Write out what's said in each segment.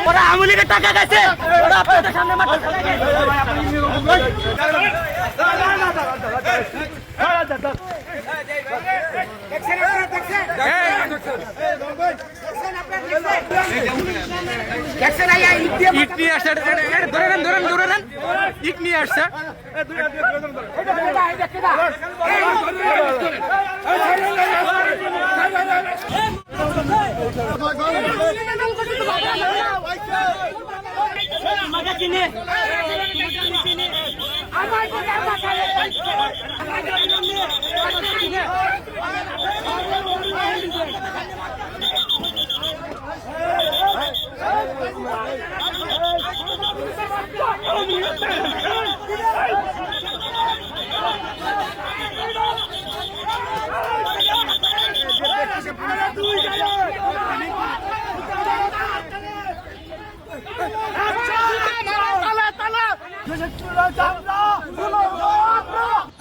ওরা আওয়ামী লীগের টাকা গেছে, ওরা আপনাদের সামনে মাঠে ইট নিয়ে আসছে, ধরে নেন ইট নিয়ে আসছে।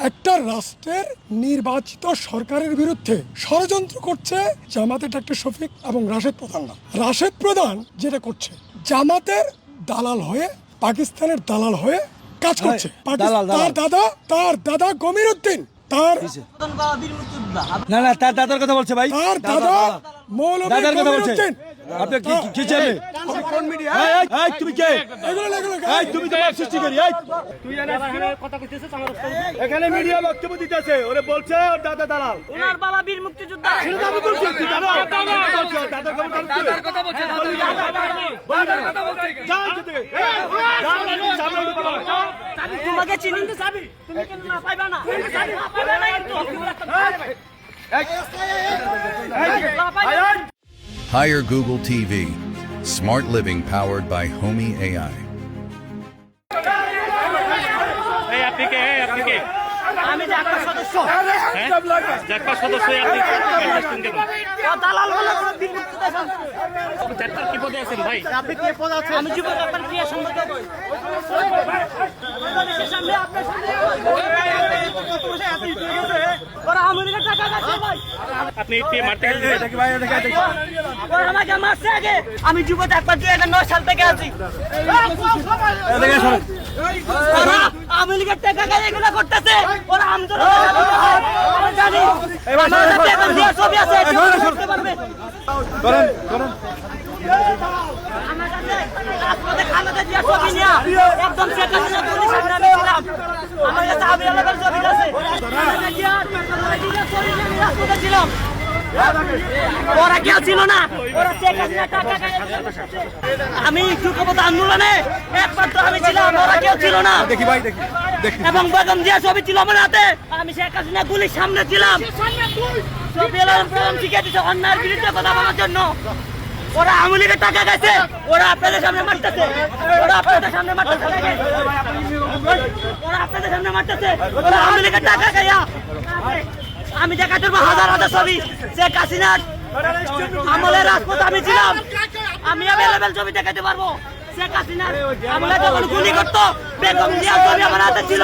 একটা রাষ্ট্রের নির্বাচিত সরকারের বিরুদ্ধে ষড়যন্ত্র করছে জামাতের ডক্টর শফিক এবং রাশেদ প্রধানরা। রাশেদ প্রধান যেটা করছে, জামাতের দালাল হয়ে, পাকিস্তানের দালাল হয়ে কাজ করছে। তার দাদা গমির উদ্দিন, তার তার দাদার কথা বলছে ভাই, তার দাদা মৌলভী গমির উদ্দিন। আপনি কি চাইবে? কোন মিডিয়া? এই তুমি কে? এই তুমি তো মাপ সৃষ্টি করি। এই তুই এখানে কথা কইতেছিস, আমার এখানে মিডিয়া বক্তব্য দিতেছে, ওরে বলছে ওর দাদা দালাল, ওনার বাবা বীর মুক্তিযোদ্ধা। সেটা আমি বলছি, দাদার কথা বলছে, তোমাকে চিনি তো সাবি, তুমি কেন না পাইবা না? পাইবা না একটু। Hire Google TV. Smart living powered by Homey AI. আমি জাতীয় সদস্য। জাতীয় সদস্য আপনি দালাল বলে কোনো বীর মুক্তিযোদ্ধা। জাতীয় কি পদে আছেন ভাই? আপনি কি পদে আছেন? আমি যুব ব্যাপার ক্রিয়া সম্পাদক। সামনে আপনার সামনে ওরা আওয়ামী লীগের টাকা গেছে ভাই। আপনি কি মারতে গেলেন নাকি ভাই? ওরা আমাকে মারছে আগে। আমি যুব ব্যাপার 2009 সাল থেকে আছি। ওরা আওয়ামী লীগের টাকা গায়ে এগুলো করতেছে। ওরা আন্দোলন আমরা জানি। আমার সাথে এখন যে ছবি আছে করতে পারবে। করেন আমার কাছে আপনাদের খালেদা জিয়া ছবি নিয়া একদম শেখ হাসিনা পুলিশ সামনে আমি ছিলাম। আমার কাছে আবিরালের ছবি আছে। খালেদা জিয়া ছবি নিয়ে রাস্তাতে ছিলাম। ওরা কেউ ছিল না, ওরা শেখ হাসিনা টাকা আমি যুগপথ আন্দোলনে একমাত্র আমি ছিলাম, ওরা কেউ ছিল না। দেখি ভাই, দেখি এবং বেগম জিয়া ছবি ছিল আমার হাতে। আমি শেখ হাসিনা গুলির সামনে ছিলাম। ছবি প্রথম শিখে দিচ্ছে অন্যায়ের বিরুদ্ধে কথা বলার জন্য। ওরা আওয়ামী লীগের টাকা গেছে, ওরা আপনাদের সামনে মারতেছে, ওরা আপনাদের সামনে মারতেছে, ওরা আপনাদের সামনে মারতেছে, ওরা আওয়ামী লীগের টাকা খাইয়া। আমি দেখাতে পারবো হাজার হাজার ছবি শেখ হাসিনার আমলের রাজপথ আমি ছিলাম। আমি অ্যাভেলেবেল ছবি দেখাতে পারবো। শেখ হাসিনার আমলে যখন গুলি করতো বেগম জিয়া ছবি আমার হাতে ছিল।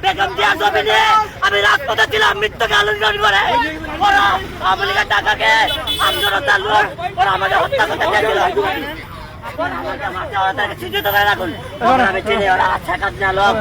বেগম জিয়া ছবি নিয়ে আমি রাজপথে ছিলাম মৃত্যুকে আলিঙ্গন করে। ওরা আওয়ামী লীগের টাকাকে আন্দোলনের লোক, ওরা আমাকে হত্যা করতে চেয়েছিল। ওরা আমাকে মারতে, ওরা তাকে চিহ্নিত করে রাখুন। আমি চিনি ওরা শেখ হাসিনা লোক।